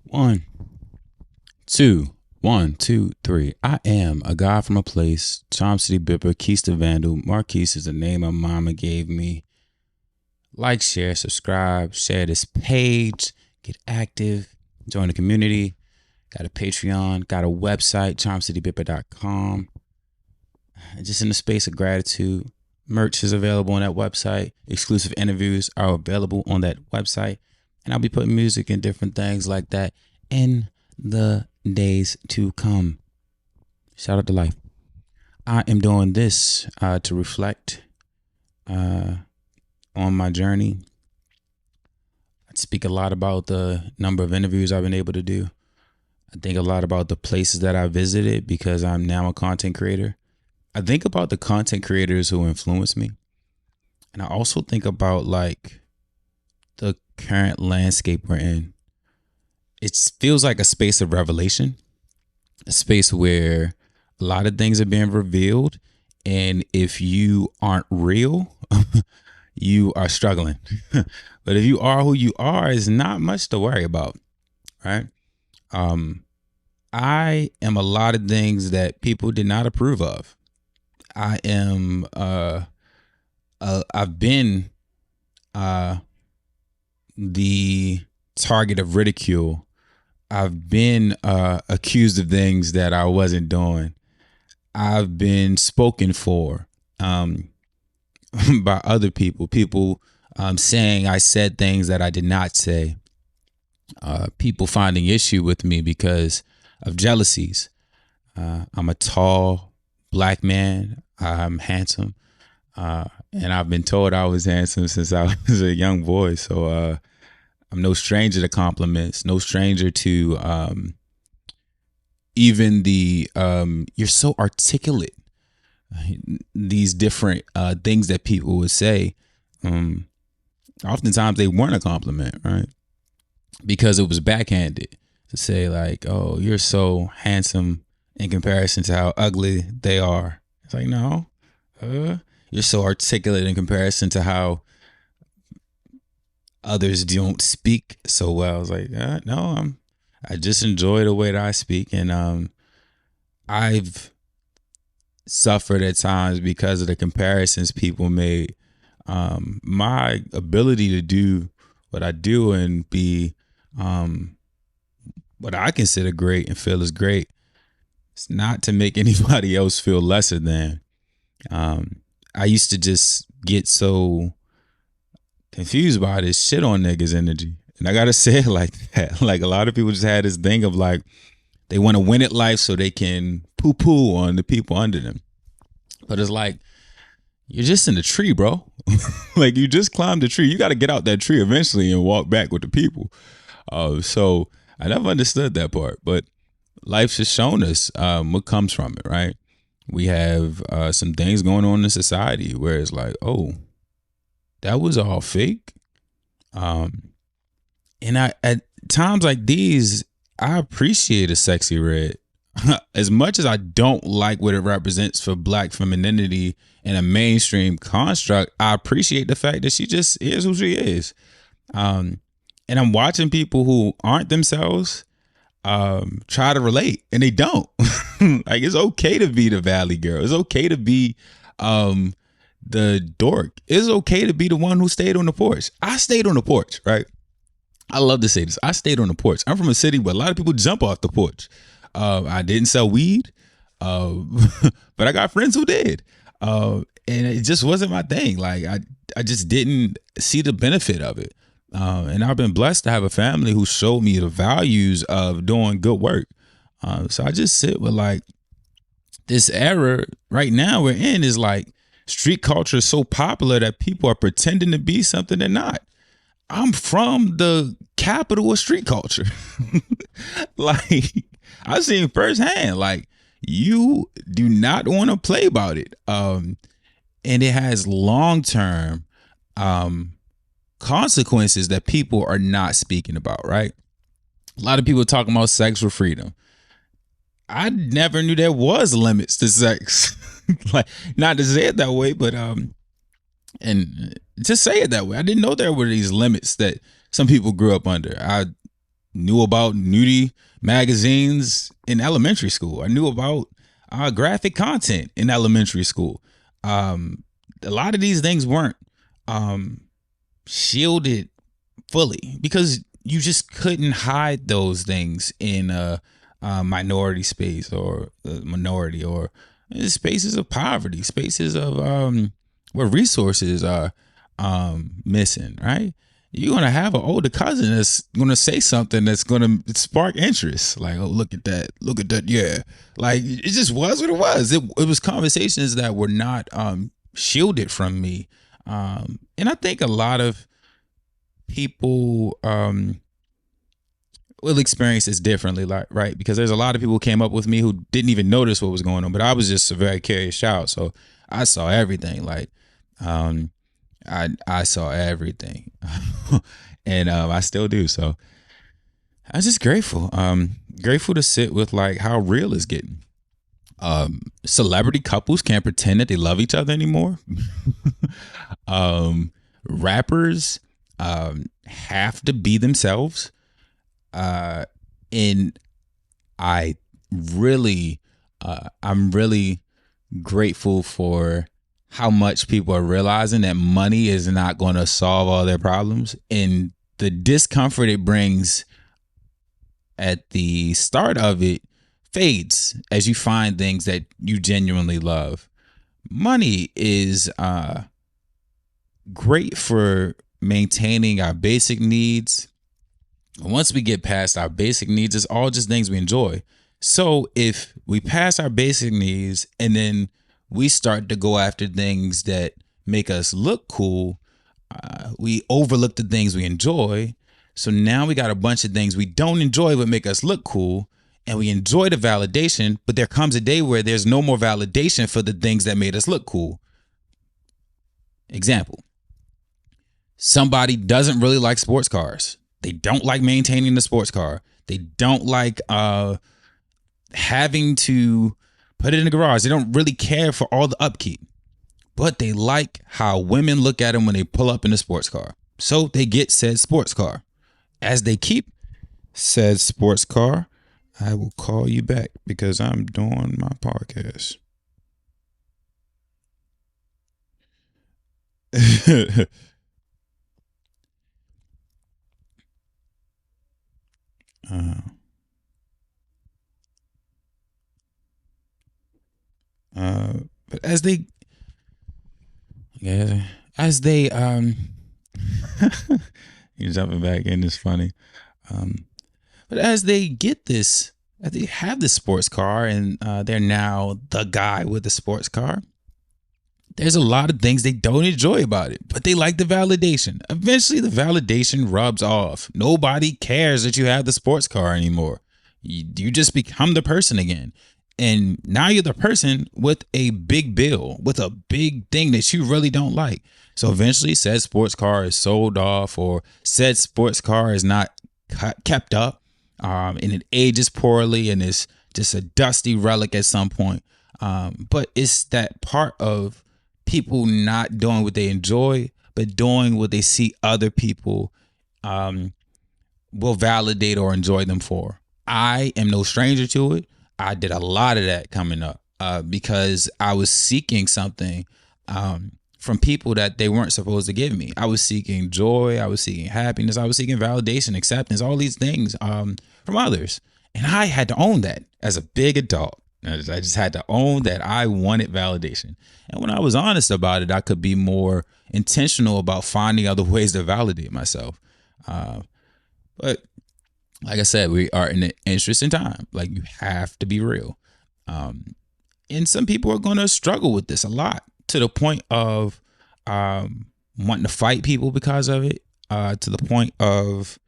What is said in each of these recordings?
One, two, one, two, three. I am a guy from a place. Charm City Bipper, Keith the Vandal. Marquise is the name my mama gave me. Like, share, subscribe, share this page, get active, join the community. Got a Patreon, got a website, charmcitybipper.com. Just in the space of gratitude. Merch is available on that website. Exclusive interviews are available on that website. And I'll be putting music and different things like that in the days to come. Shout out to life. I am doing this to reflect on my journey. I speak a lot about the number of interviews I've been able to do. I think a lot about the places that I visited because I'm now a content creator. I think about the content creators who influence me. And I also think about like the current landscape we're in. It feels like a space of revelation, a space where a lot of things are being revealed. And if you aren't real, you are struggling. But if you are who you are, it's not much to worry about, right? I am a lot of things that people did not approve of. I am, I've been the target of ridicule. I've been accused of things that I wasn't doing. I've been spoken for by other people saying I said things that I did not say. People finding issue with me because of jealousies. I'm a tall black man. I'm handsome. And I've been told I was handsome since I was a young boy. So I'm no stranger to compliments, no stranger to even the you're so articulate. These different things that people would say. Oftentimes they weren't a compliment, right? Because it was backhanded to say like, oh, you're so handsome in comparison to how ugly they are. It's like, no, you're so articulate in comparison to how others don't speak so well. I was like, no, I just enjoy the way that I speak. And I've suffered at times because of the comparisons people made. My ability to do what I do and be what I consider great and feel is great. It's not to make anybody else feel lesser than. I used to just get so confused by this shit on niggas energy. And I gotta say it like that. Like a lot of people just had this thing of like, they want to win at life so they can poo-poo on the people under them. But it's like, you're just in the tree, bro. Like you just climbed the tree. You got to get out that tree eventually and walk back with the people. So I never understood that part, but life's just shown us what comes from it, right? We have some things going on in society where it's like, oh, that was all fake. And at times like these, I appreciate a sexy red. As much as I don't like what it represents for black femininity in a mainstream construct, I appreciate the fact that she just is who she is. And I'm watching people who aren't themselves try to relate, and they don't. Like it's okay to be the valley girl. It's okay to be the dork. It's okay to be the one who stayed on the porch. I stayed on the porch, right? I love to say this. I stayed on the porch. I'm from a city where a lot of people jump off the porch. I didn't sell weed, but I got friends who did. And it just wasn't my thing. Like I just didn't see the benefit of it. And I've been blessed to have a family who showed me the values of doing good work. So I just sit with like this era right now we're in is like street culture is so popular that people are pretending to be something they're not. I'm from the capital of street culture. Like I've seen firsthand, like you do not want to play about it. And it has long-term consequences that people are not speaking about, right? A lot of people talking about sexual freedom. I never knew there was limits to sex. Like, not to say it that way, but and to say it that way, I didn't know there were these limits that some people grew up under. I knew about nudie magazines in elementary school. I knew about graphic content in elementary school. A lot of these things weren't shielded fully because you just couldn't hide those things in a minority space or a minority or spaces of poverty, spaces of where resources are missing, right? You're gonna have an older cousin that's gonna say something that's gonna spark interest. Like, oh, look at that, yeah. Like, it just was what it was. It was conversations that were not shielded from me, and I think a lot of people will experience this differently, like, right? Because there's a lot of people who came up with me who didn't even notice what was going on, but I was just a very curious child, so I saw everything. Like, I saw everything, and I still do. So I'm just grateful. Grateful to sit with like how real it's getting. Celebrity couples can't pretend that they love each other anymore. Rappers have to be themselves. And I really, I'm really grateful for how much people are realizing that money is not going to solve all their problems, and the discomfort it brings at the start of it fades as you find things that you genuinely love. Money is great for maintaining our basic needs. Once we get past our basic needs, it's all just things we enjoy. So if we pass our basic needs and then we start to go after things that make us look cool, we overlook the things we enjoy. So now we got a bunch of things we don't enjoy but make us look cool, and we enjoy the validation, but there comes a day where there's no more validation for the things that made us look cool. Example, somebody doesn't really like sports cars. They don't like maintaining the sports car. They don't like having to put it in the garage. They don't really care for all the upkeep, but they like how women look at them when they pull up in a sports car. So they get said sports car. As they keep said sports car, I will call you back because I'm doing my podcast. But as they you're jumping back in, it's funny. But as they get this, as they have this sports car and they're now the guy with the sports car, there's a lot of things they don't enjoy about it, but they like the validation. Eventually the validation rubs off. Nobody cares that you have the sports car anymore. You just become the person again. And now you're the person with a big bill, with a big thing that you really don't like. So eventually said sports car is sold off, or said sports car is not kept up, and it ages poorly and it's just a dusty relic at some point. But it's that part of people not doing what they enjoy, but doing what they see other people will validate or enjoy them for. I am no stranger to it. I did a lot of that coming up because I was seeking something from people that they weren't supposed to give me. I was seeking joy. I was seeking happiness. I was seeking validation, acceptance, all these things from others. And I had to own that as a big adult. I just had to own that I wanted validation. And when I was honest about it, I could be more intentional about finding other ways to validate myself. But like I said, we are in an interesting time. Like, you have to be real. And some people are going to struggle with this a lot, to the point of wanting to fight people because of it, to the point of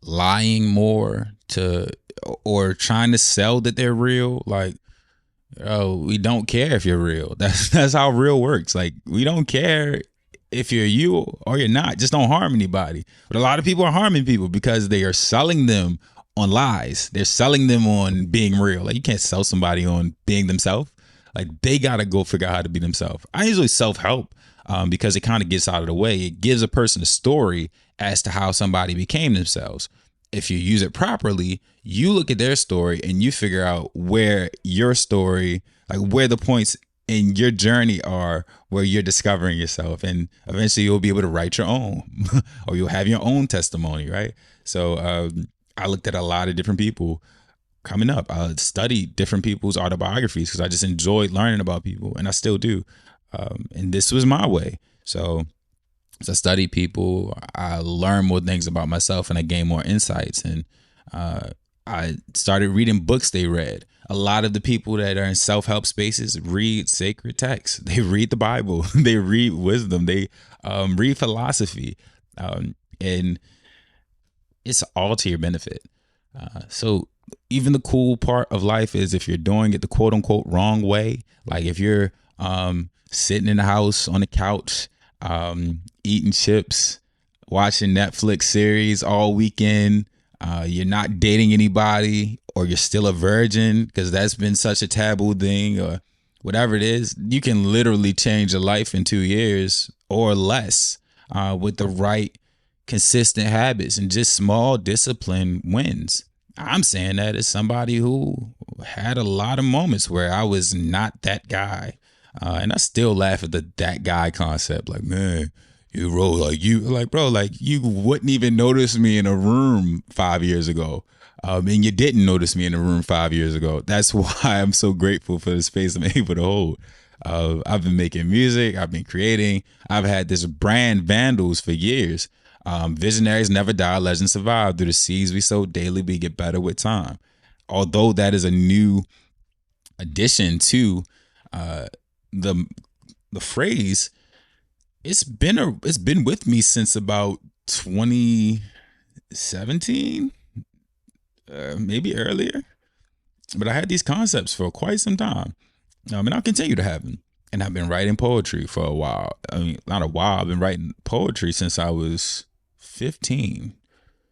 lying more, or trying to sell that they're real. Like, oh, we don't care if you're real. That's how real works. Like, we don't care if you're you or you're not. Just don't harm anybody. But a lot of people are harming people because they are selling them on lies. They're selling them on being real. Like, you can't sell somebody on being themselves. Like, they gotta go figure out how to be themselves. I usually self-help because it kind of gets out of the way. It gives a person a story as to how somebody became themselves. If you use it properly, you look at their story and you figure out where your story, like where the points in your journey are where you're discovering yourself, and eventually you'll be able to write your own or you'll have your own testimony, right? So I looked at a lot of different people coming up. I studied different people's autobiographies because I just enjoyed learning about people, and I still do. And this was my way. So as I studied people, I learned more things about myself and I gained more insights. And I started reading books they read. A lot of the people that are in self-help spaces read sacred texts. They read the Bible. They read wisdom. They read philosophy. And it's all to your benefit. So even the cool part of life is if you're doing it the quote unquote wrong way, like if you're sitting in the house on the couch, eating chips, watching Netflix series all weekend, you're not dating anybody, or you're still a virgin because that's been such a taboo thing, or whatever it is, you can literally change your life in 2 years or less with the right consistent habits and just small discipline wins. I'm saying that as somebody who had a lot of moments where I was not that guy. And I still laugh at the that guy concept. Like, man, you roll like you, like, bro, like you wouldn't even notice me in a room 5 years ago. And you didn't notice me in a room 5 years ago. That's why I'm so grateful for the space I'm able to hold. I've been making music. I've been creating. I've had this brand Vandals for years. Visionaries never die, legends survive. Through the seeds we sow daily, we get better with time. Although that is a new addition to the phrase, it's been with me since about 2017, maybe earlier. But I had these concepts for quite some time, and I'll continue to have them. And I've been writing poetry for a while. I mean, not a while. I've been writing poetry since I was 15.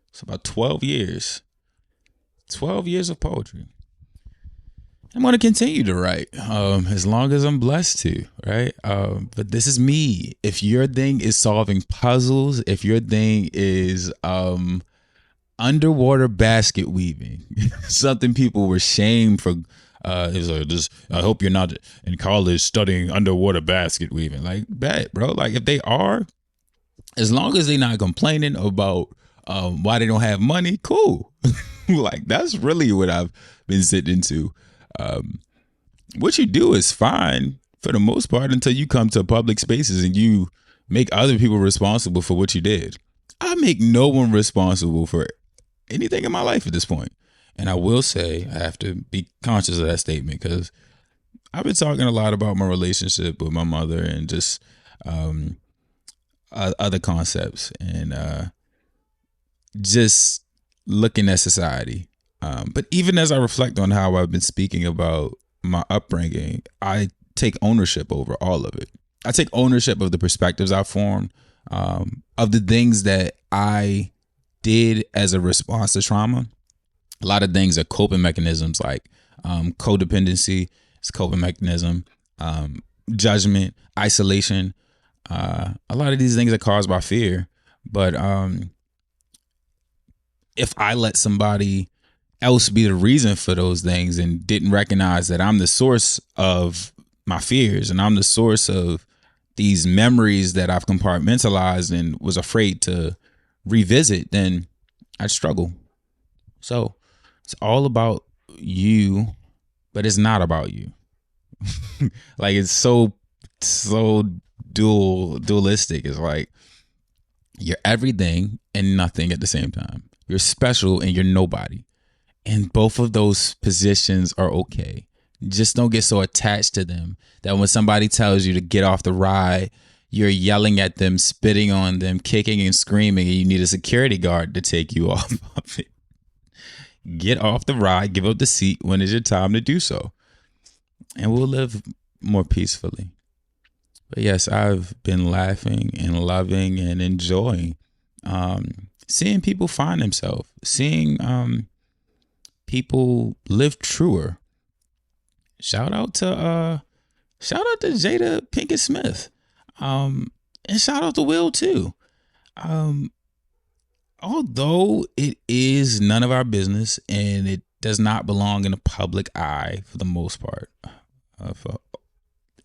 It's about 12 years. 12 years of poetry. I'm going to continue to write as long as I'm blessed to, right? But this is me. If your thing is solving puzzles, if your thing is underwater basket weaving, something people were shamed for, is like this. I hope you're not in college studying underwater basket weaving. Like, bet, bro. Like, if they are, as long as they're not complaining about why they don't have money, cool. Like, that's really what I've been sitting into. What you do is fine for the most part until you come to public spaces and you make other people responsible for what you did. I make no one responsible for anything in my life at this point. And I will say, I have to be conscious of that statement because I've been talking a lot about my relationship with my mother and just other concepts and just looking at society. But even as I reflect on how I've been speaking about my upbringing, I take ownership over all of it. I take ownership of the perspectives I formed, of the things that I did as a response to trauma. A lot of things are coping mechanisms, like codependency is a coping mechanism, judgment, isolation. A lot of these things are caused by fear. But if I let somebody else be the reason for those things and didn't recognize that I'm the source of my fears and I'm the source of these memories that I've compartmentalized and was afraid to revisit, then I'd struggle. So it's all about you, but it's not about you. Like, it's so dualistic. It's like you're everything and nothing at the same time. You're special and you're nobody. And both of those positions are okay. Just don't get so attached to them that when somebody tells you to get off the ride, you're yelling at them, spitting on them, kicking and screaming, and you need a security guard to take you off of it. Get off the ride, give up the seat when it's your time to do so. And we'll live more peacefully. But yes, I've been laughing and loving and enjoying seeing people find themselves, seeing people live truer. Shout out to Jada Pinkett Smith. And shout out to Will too. Um, Although it is none of our business and it does not belong in the public eye for the most part, for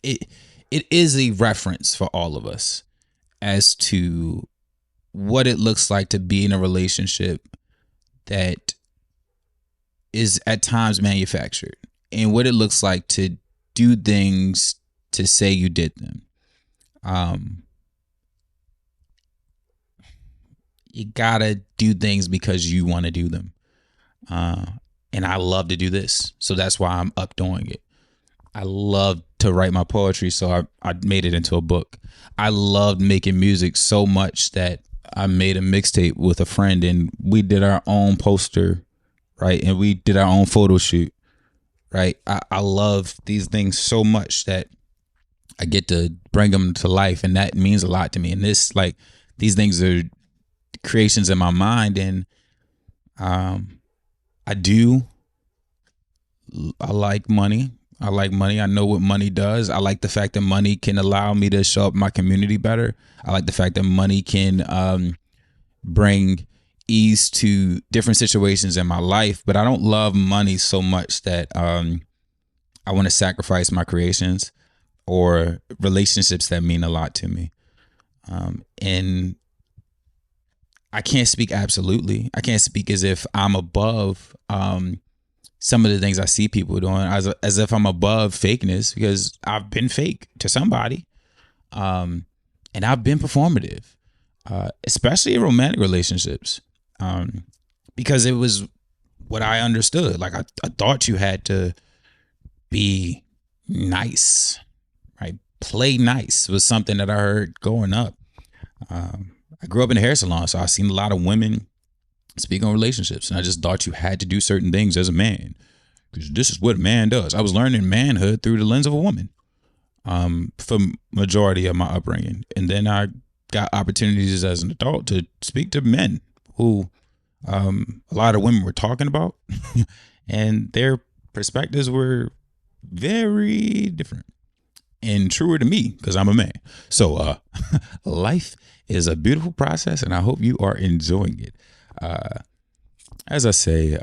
it it is a reference for all of us as to what it looks like to be in a relationship that is at times manufactured, and what it looks like to do things to say you did them. Um, you gotta do things because you want to do them. Uh, and I love to do this, so that's why I'm up doing it. I love to write my poetry, so I made it into a book. I loved making music so much that I made a mixtape with a friend, and we did our own poster, right? And we did our own photo shoot, right? I love these things so much that I get to bring them to life, and that means a lot to me. And this, like, these things are creations in my mind, and I do. I like money. I like money. I know what money does. I like the fact that money can allow me to show up in my community better. I like the fact that money can bring ease to different situations in my life. But I don't love money so much that I want to sacrifice my creations or relationships that mean a lot to me. And I can't speak absolutely. I can't speak as if I'm above some of the things I see people doing, as if I'm above fakeness, because I've been fake to somebody, and I've been performative, especially in romantic relationships, because it was what I understood. Like I thought you had to be nice, right? Play nice was something that I heard growing up. I grew up in a hair salon, so I've seen a lot of women speak on relationships, and I just thought you had to do certain things as a man, because this is what a man does. I was learning manhood through the lens of a woman, for majority of my upbringing, and then I got opportunities as an adult to speak to men who a lot of women were talking about, and their perspectives were very different and truer to me because I'm a man. So life is a beautiful process, and I hope you are enjoying it. As I say,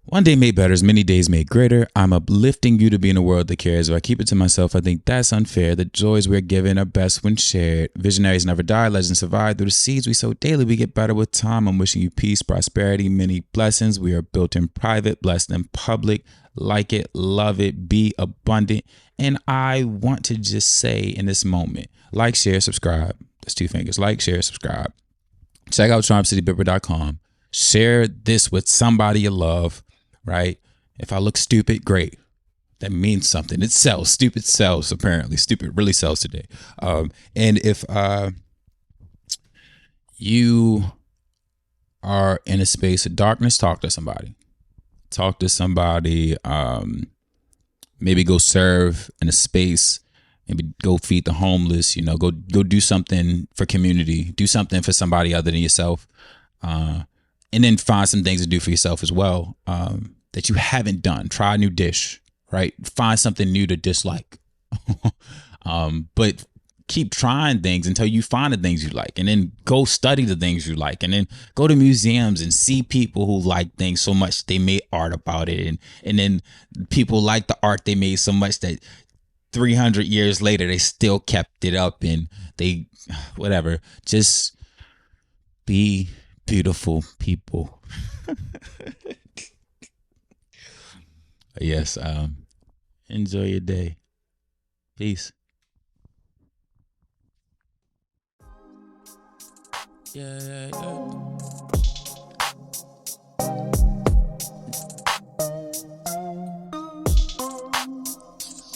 one day made better is many days made greater. I'm uplifting you to be in a world that cares. If I keep it to myself, I think that's unfair. The joys we're given are best when shared. Visionaries never die, legends survive. Through the seeds we sow daily, we get better with time. I'm wishing you peace, prosperity, many blessings. We are built in private, blessed in public. Like it, love it, be abundant. And I want to just say in this moment, like, share, subscribe. That's 2 fingers. Like, share, subscribe. Check out charmcitybipper.com. Share this with somebody you love, right? If I look stupid, great. That means something. It sells. Stupid sells, apparently. Stupid really sells today. And if you are in a space of darkness, talk to somebody. Talk to somebody. Maybe go serve in a space. Maybe go feed the homeless, go do something for community, do something for somebody other than yourself. And then find some things to do for yourself as well, that you haven't done. Try a new dish, right? Find something new to dislike. But keep trying things until you find the things you like, and then go study the things you like, and then go to museums and see people who like things so much they made art about it. And then people like the art they made so much that 300 years later, they still kept it up, and they, whatever, just be beautiful people. Yes. Enjoy your day. Peace. Yeah.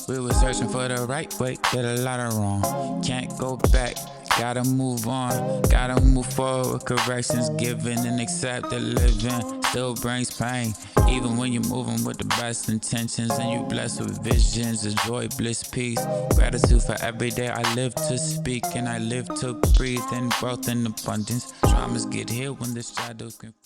We were searching for the right way, did a lot of wrong. Can't go back, gotta move on. Gotta move forward with corrections given and accept the living. Still brings pain, even when you're moving with the best intentions. And you blessed with visions of joy, bliss, peace. Gratitude for every day I live to speak, and I live to breathe in growth and abundance. Traumas get healed when the shadows confront.